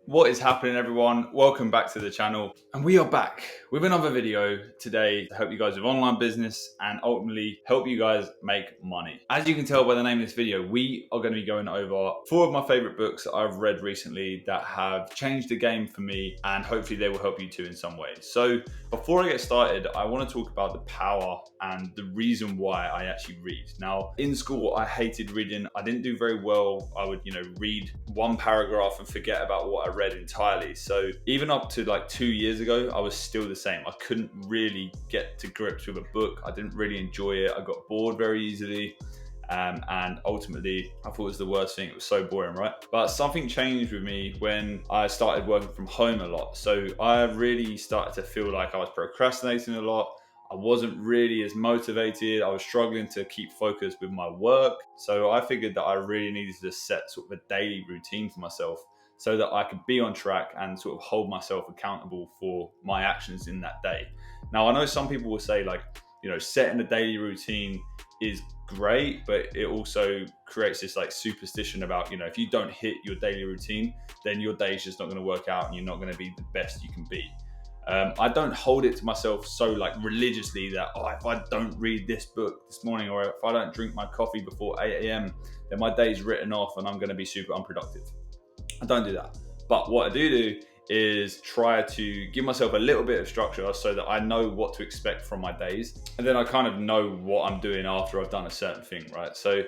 What is happening, everyone? Welcome back to the channel, and we are back with another video today to help you guys with online business and ultimately help you guys make money. As you can tell by the name of this video, we are going to be going over 4 of my favorite books that I've read recently that have changed the game for me, and hopefully they will help you too in some way. So before I get started, I want to talk about the power and the reason why I actually read. Now, in school, I hated reading. I didn't do very well. I would, read one paragraph and forget about what I read entirely. So even up to like 2 years ago, I was still the same. I couldn't really get to grips with a book. I didn't really enjoy it. I got bored very easily. And ultimately, I thought it was the worst thing. It was so boring, right? But something changed with me when I started working from home a lot. So I really started to feel like I was procrastinating a lot. I wasn't really as motivated. I was struggling to keep focused with my work. So I figured that I really needed to set sort of a daily routine for myself so that I could be on track and sort of hold myself accountable for my actions in that day. Now, I know some people will say setting a daily routine is great, but it also creates this like superstition about, if you don't hit your daily routine, then your day is just not going to work out and you're not going to be the best you can be. I don't hold it to myself so religiously that, if I don't read this book this morning or if I don't drink my coffee before 8 a.m., then my day's written off and I'm going to be super unproductive. I don't do that. But what I do is try to give myself a little bit of structure so that I know what to expect from my days. And then I kind of know what I'm doing after I've done a certain thing, right? So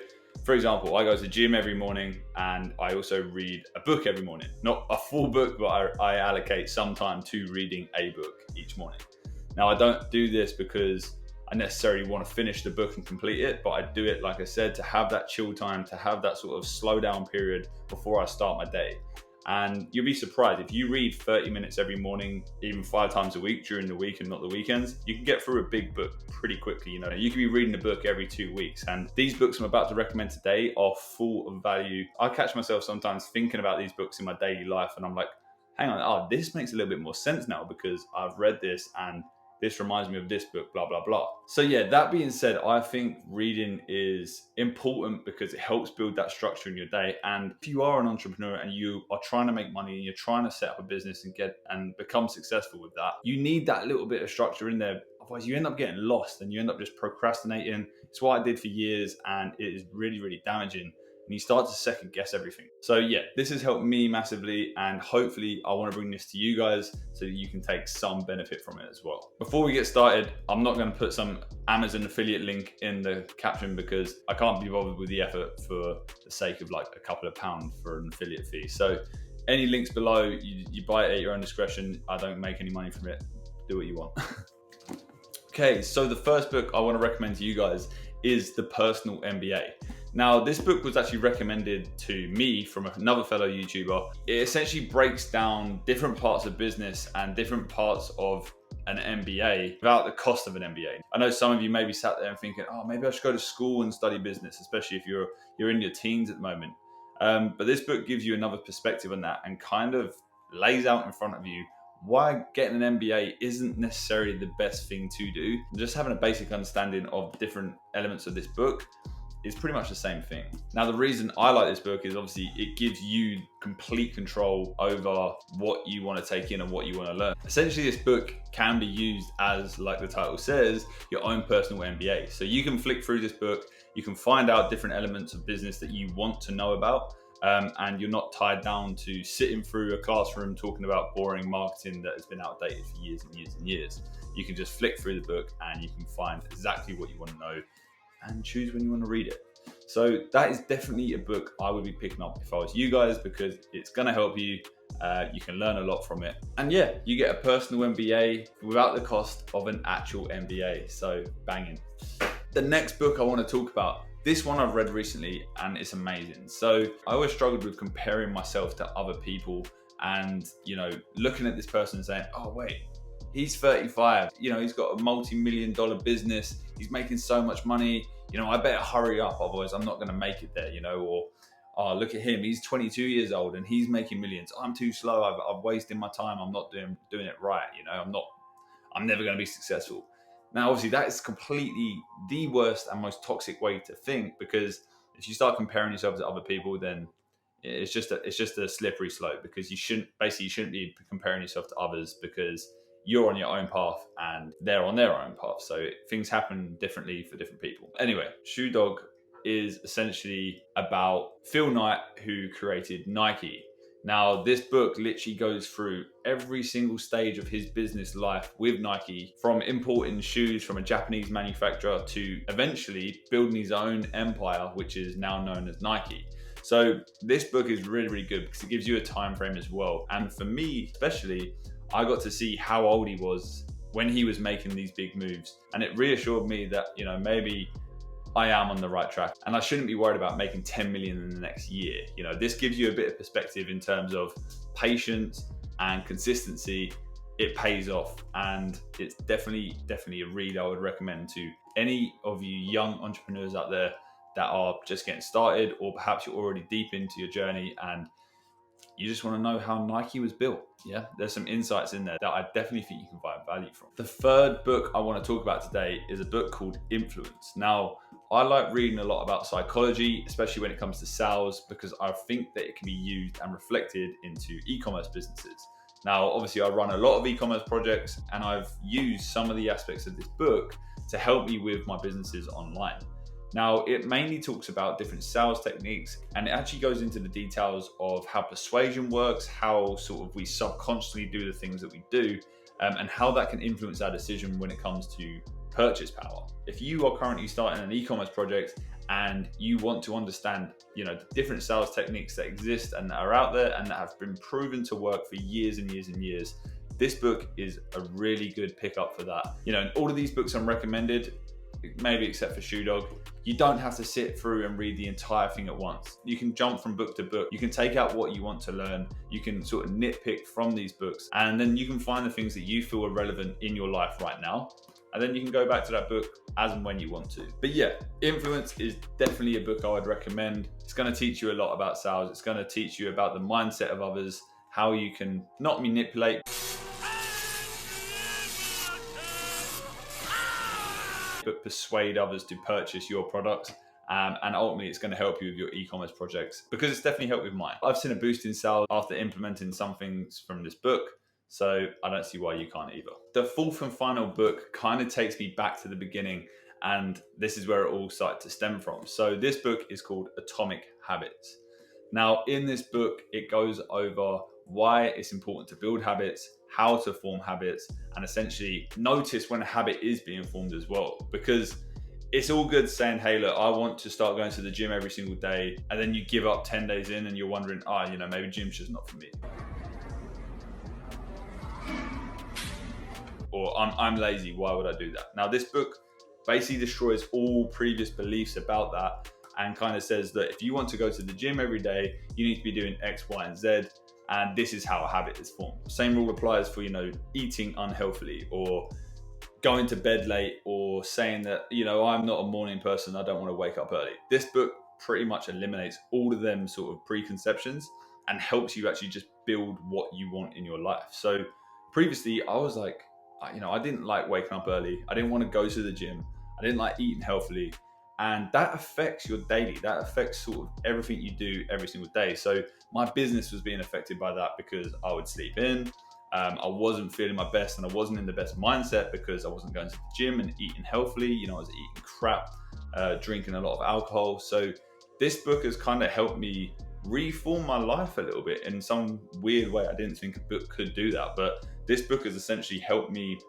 for example, I go to the gym every morning and I also read a book every morning. Not a full book, but I allocate some time to reading a book each morning. Now, I don't do this because I necessarily want to finish the book and complete it, but I do it, like I said, to have that chill time, to have that sort of slow down period before I start my day. And you'll be surprised, if you read 30 minutes every morning, even 5 times a week during the week and not the weekends, you can get through a big book pretty quickly. You can be reading a book every 2 weeks. And these books I'm about to recommend today are full of value. I catch myself sometimes thinking about these books in my daily life and I'm like, hang on, this makes a little bit more sense now because I've read this and this reminds me of this book, blah, blah, blah. So yeah, that being said, I think reading is important because it helps build that structure in your day. And if you are an entrepreneur and you are trying to make money and you're trying to set up a business and become successful with that, you need that little bit of structure in there. Otherwise you end up getting lost and you end up just procrastinating. It's what I did for years and it is really, really damaging. And you start to second guess everything. So yeah, this has helped me massively and hopefully I want to bring this to you guys so that you can take some benefit from it as well. Before we get started, I'm not going to put some Amazon affiliate link in the caption because I can't be bothered with the effort for the sake of like a couple of pounds for an affiliate fee. So any links below, you buy it at your own discretion. I don't make any money from it. Do what you want. Okay, so the first book I want to recommend to you guys is the Personal Mba. Now, this book was actually recommended to me from another fellow YouTuber. It essentially breaks down different parts of business and different parts of an MBA without the cost of an MBA. I know some of you may be sat there and thinking, maybe I should go to school and study business, especially if you're in your teens at the moment. But this book gives you another perspective on that and kind of lays out in front of you why getting an MBA isn't necessarily the best thing to do. Just having a basic understanding of different elements of this book is pretty much the same thing. Now, the reason I like this book is obviously it gives you complete control over what you want to take in and what you want to learn. Essentially, this book can be used as, like the title says, your own personal MBA. So you can flick through this book, you can find out different elements of business that you want to know about, and you're not tied down to sitting through a classroom talking about boring marketing that has been outdated for years and years and years. You can just flick through the book and you can find exactly what you want to know and choose when you want to read it. So that is definitely a book I would be picking up if I was you guys because it's going to help you. You can learn a lot from it. And yeah, you get a personal MBA without the cost of an actual MBA. So banging. The next book I want to talk about, this one I've read recently and it's amazing. So I always struggled with comparing myself to other people and, looking at this person and saying, oh wait, he's 35, he's got a multi-million-dollar business. He's making so much money. I better hurry up. Otherwise I'm not going to make it there, or, oh, look at him. He's 22 years old and he's making millions. I'm too slow. I'm wasting my time. I'm not doing it right. I'm never going to be successful. Now, obviously that is completely the worst and most toxic way to think, because if you start comparing yourself to other people, then it's just a slippery slope, because you shouldn't be comparing yourself to others, because you're on your own path and they're on their own path. So things happen differently for different people. Anyway, Shoe Dog is essentially about Phil Knight, who created Nike. Now, this book literally goes through every single stage of his business life with Nike, from importing shoes from a Japanese manufacturer to eventually building his own empire, which is now known as Nike. So this book is really, really good because it gives you a time frame as well. And for me, especially, I got to see how old he was when he was making these big moves. And it reassured me that, maybe I am on the right track and I shouldn't be worried about making 10 million in the next year. This gives you a bit of perspective in terms of patience and consistency. It pays off, and it's definitely a read I would recommend to any of you young entrepreneurs out there that are just getting started, or perhaps you're already deep into your journey and you just want to know how Nike was built. Yeah, there's some insights in there that I definitely think you can find value from. The third book I want to talk about today is a book called Influence. Now, I like reading a lot about psychology, especially when it comes to sales, because I think that it can be used and reflected into e-commerce businesses. Now, obviously, I run a lot of e-commerce projects, and I've used some of the aspects of this book to help me with my businesses online. Now, it mainly talks about different sales techniques, and it actually goes into the details of how persuasion works, how sort of we subconsciously do the things that we do, and how that can influence our decision when it comes to purchase power. If you are currently starting an e-commerce project and you want to understand, the different sales techniques that exist and that are out there and that have been proven to work for years and years and years, this book is a really good pickup for that. And all of these books I'm recommended, maybe except for Shoe Dog, you don't have to sit through and read the entire thing at once. You can jump from book to book. You can take out what you want to learn. You can sort of nitpick from these books, and then you can find the things that you feel are relevant in your life right now. And then you can go back to that book as and when you want to. But yeah, Influence is definitely a book I would recommend. It's going to teach you a lot about sales. It's going to teach you about the mindset of others, how you can not manipulate, but persuade others to purchase your products. And ultimately, it's going to help you with your e-commerce projects, because it's definitely helped with mine. I've seen a boost in sales after implementing some things from this book, so I don't see why you can't either. The fourth and final book kind of takes me back to the beginning, and this is where it all started to stem from. So this book is called Atomic Habits. Now, in this book, it goes over why it's important to build habits, how to form habits, and essentially notice when a habit is being formed as well. Because it's all good saying, hey, look, I want to start going to the gym every single day, and then you give up 10 days in and you're wondering, maybe gym's just not for me. Or I'm lazy, why would I do that? Now, this book basically destroys all previous beliefs about that, and kind of says that if you want to go to the gym every day, you need to be doing X, Y, and Z, and this is how a habit is formed. Same rule applies for, eating unhealthily, or going to bed late, or saying that, I'm not a morning person, I don't want to wake up early. This book pretty much eliminates all of them sort of preconceptions and helps you actually just build what you want in your life. So previously, I was like, I didn't like waking up early. I didn't want to go to the gym. I didn't like eating healthily. And that affects your daily. That affects sort of everything you do every single day. So my business was being affected by that, because I would sleep in. I wasn't feeling my best, and I wasn't in the best mindset because I wasn't going to the gym and eating healthily. I was eating crap, drinking a lot of alcohol. So this book has kind of helped me reform my life a little bit in some weird way. I didn't think a book could do that, but this book has essentially helped me,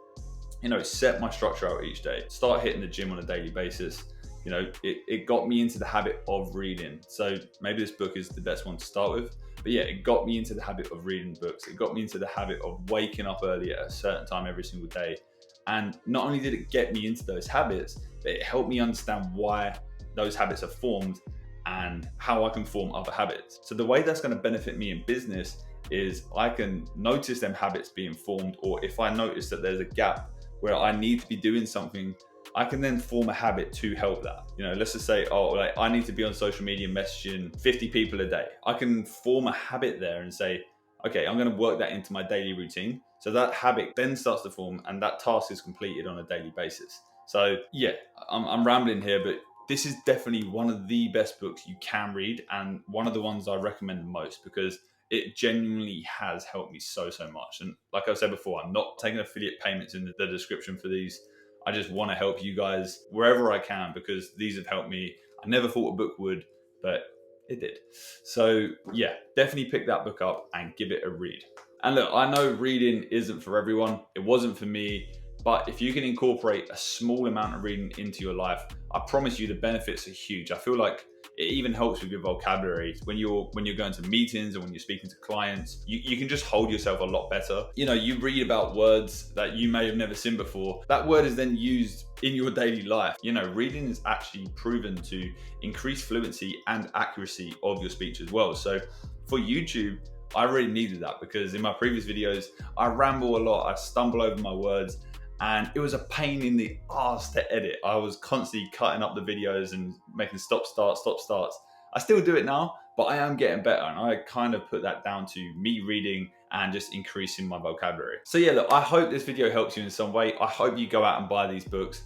set my structure out each day, start hitting the gym on a daily basis. It got me into the habit of reading. So maybe this book is the best one to start with. But yeah, it got me into the habit of reading books. It got me into the habit of waking up early at a certain time every single day. And not only did it get me into those habits, but it helped me understand why those habits are formed and how I can form other habits. So the way that's going to benefit me in business is I can notice them habits being formed, or if I notice that there's a gap where I need to be doing something, I can then form a habit to help that. Let's just say, I need to be on social media messaging 50 people a day. I can form a habit there and say, okay, I'm going to work that into my daily routine. So that habit then starts to form, and that task is completed on a daily basis. So yeah, I'm rambling here, but this is definitely one of the best books you can read, and one of the ones I recommend the most because it genuinely has helped me so much. And like I said before, I'm not taking affiliate payments in the description for these. I just want to help you guys wherever I can because these have helped me. I never thought a book would, but it did. So yeah, definitely pick that book up and give it a read. And look, I know reading isn't for everyone. It wasn't for me. But if you can incorporate a small amount of reading into your life, I promise you the benefits are huge. I feel like it even helps with your vocabulary. When you're going to meetings or when you're speaking to clients, you can just hold yourself a lot better. You know, you read about words that you may have never seen before. That word is then used in your daily life. You know, reading is actually proven to increase fluency and accuracy of your speech as well. So for YouTube, I really needed that because in my previous videos, I ramble a lot, I stumble over my words, and it was a pain in the arse to edit. I was constantly cutting up the videos and making stop starts. I still do it now, but I am getting better, and I kind of put that down to me reading and just increasing my vocabulary. So yeah, look, I hope this video helps you in some way. I hope you go out and buy these books.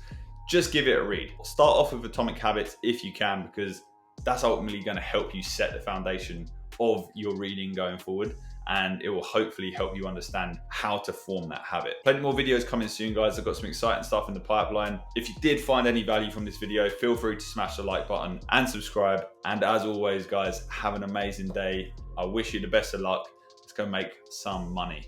Just give it a read. Start off with Atomic Habits if you can, because that's ultimately going to help you set the foundation of your reading going forward, and it will hopefully help you understand how to form that habit. Plenty more videos coming soon, guys. I've got some exciting stuff in the pipeline. If you did find any value from this video, feel free to smash the like button and subscribe. And as always, guys, have an amazing day. I wish you the best of luck. Let's go make some money.